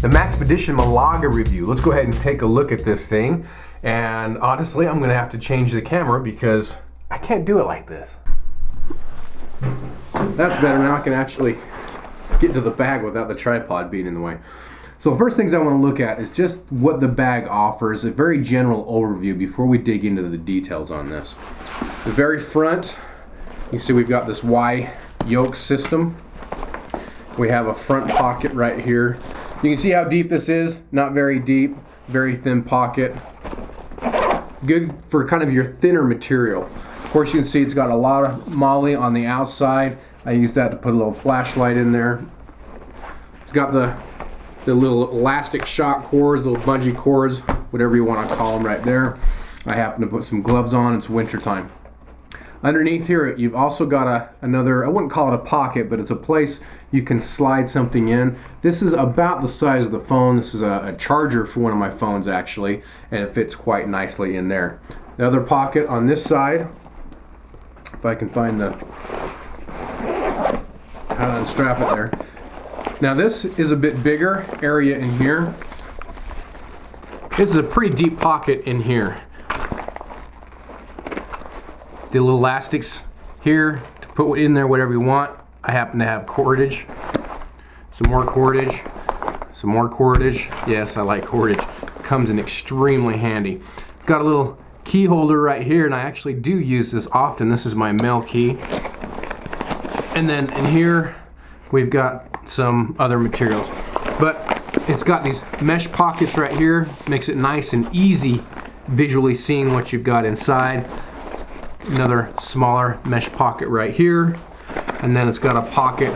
the Maxpedition Malaga review. Let's go ahead and take a look at this thing. And honestly, I'm gonna have to change the camera because I can't do it like this. That's better. Now I can actually get to the bag without the tripod being in the way. So the first things I want to look at is just what the bag offers, a very general overview before we dig into the details on this. The very front, you see we've got this Y yoke system. We have a front pocket right here. You can see how deep this is, not very deep, very thin pocket. Good for kind of your thinner material. Of course you can see it's got a lot of moly on the outside. I use that to put a little flashlight in there. It's got the little elastic shock cords, little bungee cords, whatever you want to call them right there. I happen to put some gloves on, it's winter time. Underneath here you've also got another, I wouldn't call it a pocket, but it's a place you can slide something in. This is about the size of the phone. This is a charger for one of my phones actually, and it fits quite nicely in there. The other pocket on this side, if I can find how to unstrap it there. Now this is a bit bigger area in here. This is a pretty deep pocket in here. The little elastics here to put in there whatever you want. I happen to have cordage. Some more cordage. Some more cordage. Yes, I like cordage. Comes in extremely handy. Got a little key holder right here, and I actually do use this often. This is my mail key. And then in here we've got some other materials, but it's got these mesh pockets right here. Makes it nice and easy visually seeing what you've got inside. Another smaller mesh pocket right here, and then it's got a pocket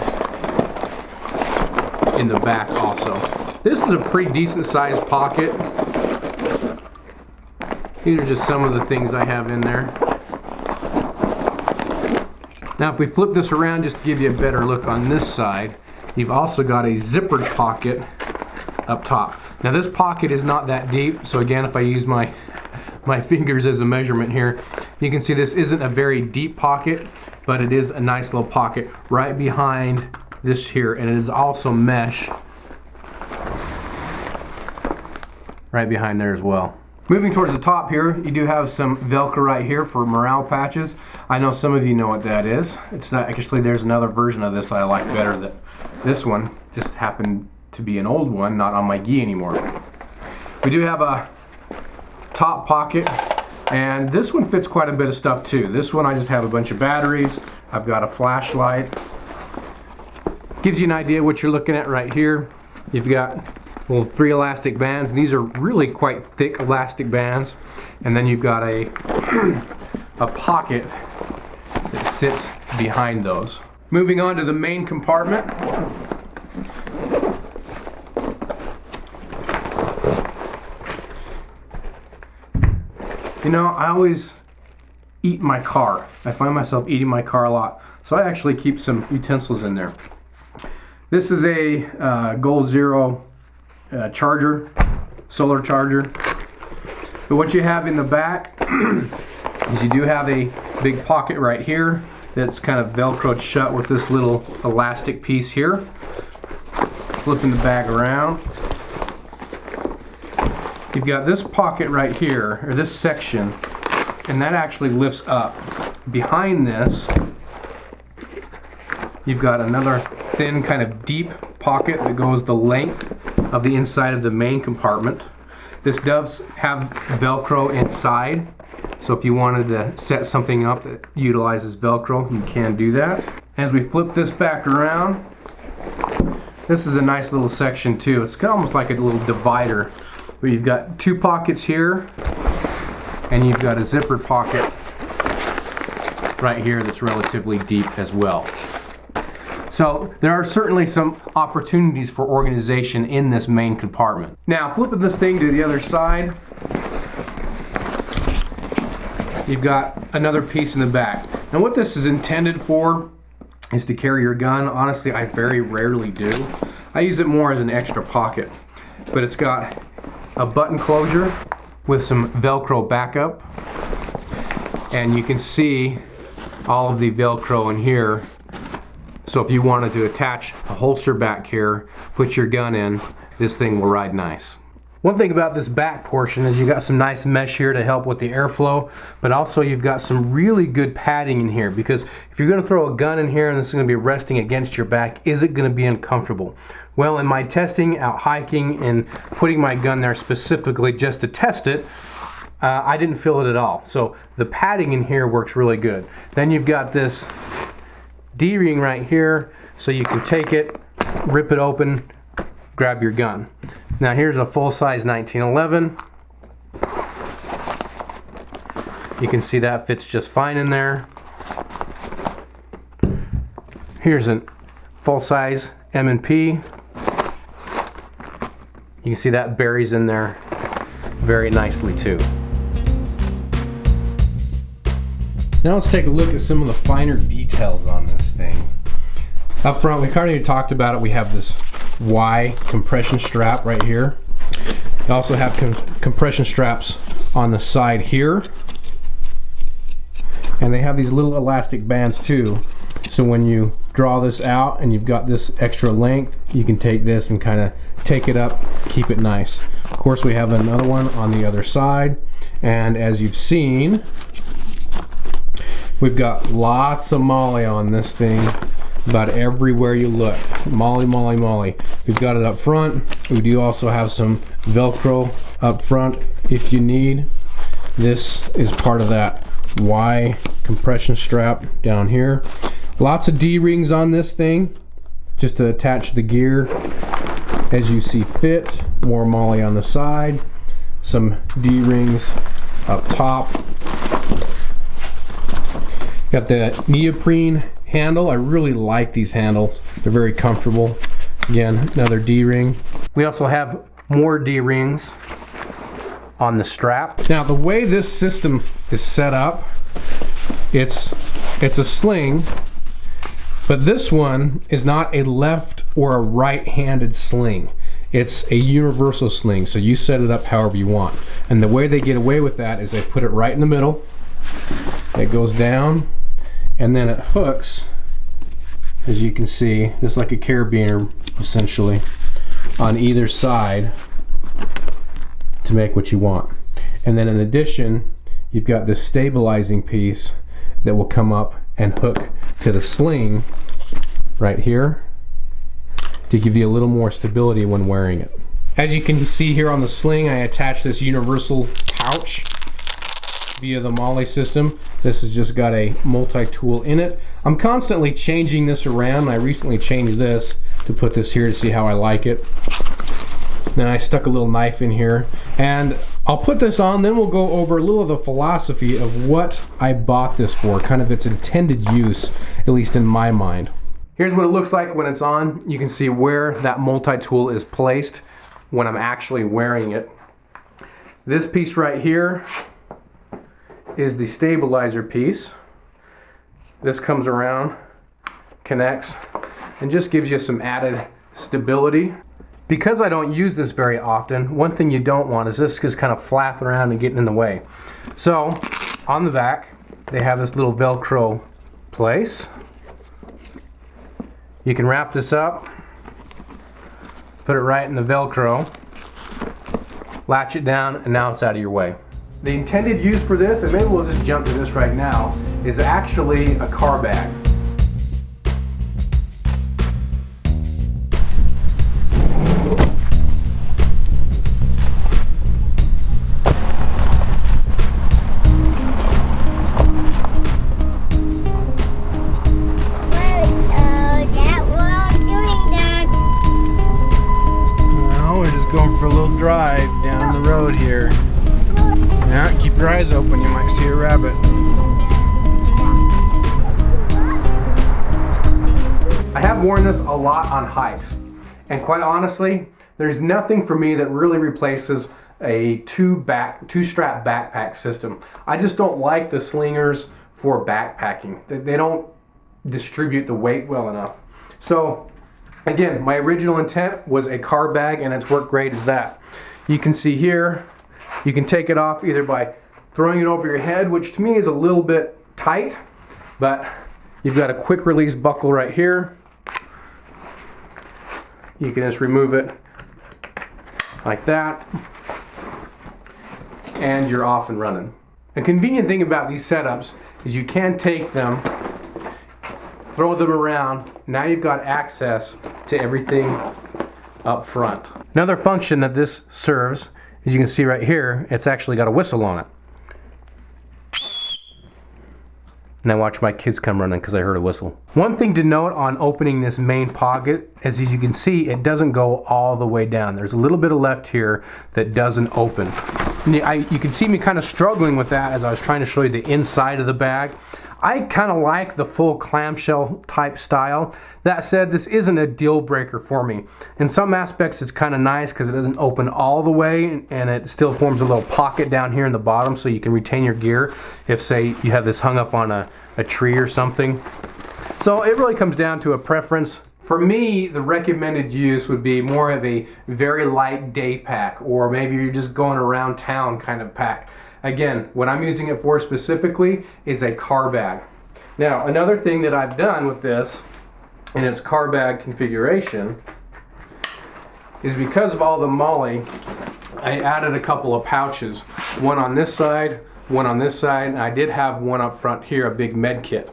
in the back also. This is a pretty decent sized pocket. These are just some of the things I have in there. Now if we flip this around just to give you a better look on this side, you've also got a zippered pocket up top. Now this pocket is not that deep, so again if I use my fingers as a measurement here, you can see this isn't a very deep pocket, but it is a nice little pocket right behind this here, and it is also mesh right behind there as well. Moving towards the top here, you do have some Velcro right here for morale patches. I know some of you know what that is. It's not actually, there's another version of this that I like better. That this one just happened to be an old one, not on my gi anymore. We do have a top pocket, and this one fits quite a bit of stuff too. This one I just have a bunch of batteries. I've got a flashlight. Gives you an idea what you're looking at right here. You've got little 3 elastic bands. These are really quite thick elastic bands, and then you've got a pocket that sits behind those. Moving on to the main compartment. You know, I always eat my car. I find myself eating my car a lot, so I actually keep some utensils in there. This is a Goal Zero charger, solar charger. But what you have in the back is you do have a big pocket right here that's kind of velcroed shut with this little elastic piece here. Flipping the bag around, you've got this pocket right here, or this section, and that actually lifts up. Behind this you've got another thin kind of deep pocket that goes the length of the inside of the main compartment. This does have Velcro inside, so if you wanted to set something up that utilizes Velcro, you can do that. As we flip this back around, this is a nice little section too. It's kind of almost like a little divider, where you've got 2 pockets here, and you've got a zippered pocket right here that's relatively deep as well. So there are certainly some opportunities for organization in this main compartment. Now flipping this thing to the other side, you've got another piece in the back. Now what this is intended for is to carry your gun. Honestly, I very rarely do. I use it more as an extra pocket. But it's got a button closure with some Velcro backup. And you can see all of the Velcro in here. So if you wanted to attach a holster back here, put your gun in, this thing will ride nice. One thing about this back portion is you got some nice mesh here to help with the airflow, but also you've got some really good padding in here, because if you're going to throw a gun in here and this is going to be resting against your back, is it going to be uncomfortable? Well, in my testing out hiking and putting my gun there specifically just to test it, I didn't feel it at all. So the padding in here works really good. Then you've got this D-ring right here, so you can take it, rip it open, grab your gun. Now here's a full-size 1911. You can see that fits just fine in there. Here's a full-size M&P. You can see that buries in there very nicely too. Now let's take a look at some of the finer details on this thing. Up front, we kind of talked about it. We have this Y compression strap right here. We also have compression straps on the side here. And they have these little elastic bands too. So when you draw this out and you've got this extra length, you can take this and kind of take it up, keep it nice. Of course, we have another one on the other side. And as you've seen, we've got lots of MOLLE on this thing. About everywhere you look. MOLLE, MOLLE, MOLLE. We've got it up front. We do also have some Velcro up front if you need. This is part of that Y compression strap down here. Lots of D-rings on this thing just to attach the gear as you see fit. More MOLLE on the side. Some D-rings up top. Got the neoprene handle. I really like these handles. They're very comfortable. Again, another D-ring. We also have more D-rings on the strap. Now the way this system is set up, it's a sling, but this one is not a left or a right-handed sling. It's a universal sling, so you set it up however you want. And the way they get away with that is they put it right in the middle. It goes down, and then it hooks, as you can see, just like a carabiner essentially, on either side to make what you want. And then in addition, you've got this stabilizing piece that will come up and hook to the sling right here to give you a little more stability when wearing it. As you can see here on the sling, I attached this universal pouch via the MOLLE system. This has just got a multi-tool in it. I'm constantly changing this around. I recently changed this to put this here to see how I like it. Then I stuck a little knife in here, and I'll put this on, then we'll go over a little of the philosophy of what I bought this for, kind of its intended use, at least in my mind. Here's what it looks like when it's on. You can see where that multi-tool is placed when I'm actually wearing it. This piece right here is the stabilizer piece. This comes around, connects, and just gives you some added stability. Because I don't use this very often, one thing you don't want is this just kind of flapping around and getting in the way. So on the back, they have this little Velcro place. You can wrap this up, put it right in the Velcro, latch it down, and now it's out of your way. The intended use for this, and maybe we'll just jump to this right now, is actually a car bag. Going for a little drive down the road here. Yeah, keep your eyes open, you might see a rabbit. I have worn this a lot on hikes, and quite honestly, there's nothing for me that really replaces a two-strap backpack system. I just don't like the slingers for backpacking. They don't distribute the weight well enough. So again, my original intent was a car bag, and it's worked great as that. You can see here, you can take it off either by throwing it over your head, which to me is a little bit tight, but you've got a quick release buckle right here. You can just remove it, like that, and you're off and running. A convenient thing about these setups is you can take them, throw them around. Now you've got access to everything up front. Another function that this serves, as you can see right here, it's actually got a whistle on it. And I watch my kids come running because I heard a whistle. One thing to note on opening this main pocket is, as you can see, it doesn't go all the way down. There's a little bit of left here that doesn't open. And you can see me kind of struggling with that as I was trying to show you the inside of the bag. I kind of like the full clamshell type style. That said, this isn't a deal breaker for me. In some aspects it's kind of nice because it doesn't open all the way, and it still forms a little pocket down here in the bottom so you can retain your gear if, say, you have this hung up on a tree or something. So it really comes down to a preference. For me, the recommended use would be more of a very light day pack, or maybe you're just going around town kind of pack. Again, what I'm using it for specifically is a car bag. Now, another thing that I've done with this in its car bag configuration is, because of all the MOLLE, I added a couple of pouches. One on this side, one on this side, and I did have one up front here, a big med kit.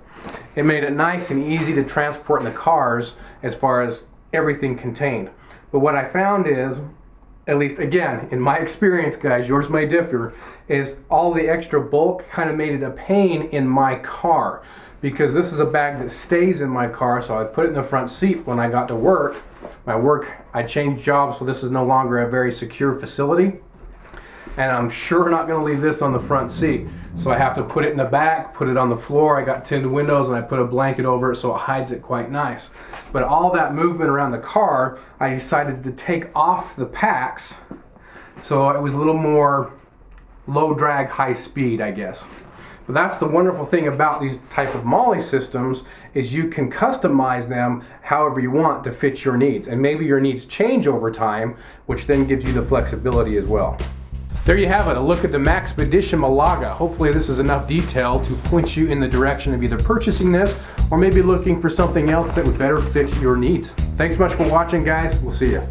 It made it nice and easy to transport in the cars as far as everything contained. But what I found is, at least again, in my experience, guys, yours may differ, is all the extra bulk kind of made it a pain in my car, because this is a bag that stays in my car, so I put it in the front seat when I got to work. I changed jobs, so this is no longer a very secure facility. And I'm sure not going to leave this on the front seat. So I have to put it in the back, put it on the floor. I got tinted windows and I put a blanket over it so it hides it quite nice. But all that movement around the car, I decided to take off the packs so it was a little more low drag, high speed, I guess. But that's the wonderful thing about these type of MOLLE systems, is you can customize them however you want to fit your needs. And maybe your needs change over time, which then gives you the flexibility as well. There you have it, a look at the Maxpedition Malaga. Hopefully this is enough detail to point you in the direction of either purchasing this or maybe looking for something else that would better fit your needs. Thanks much for watching, guys. We'll see you.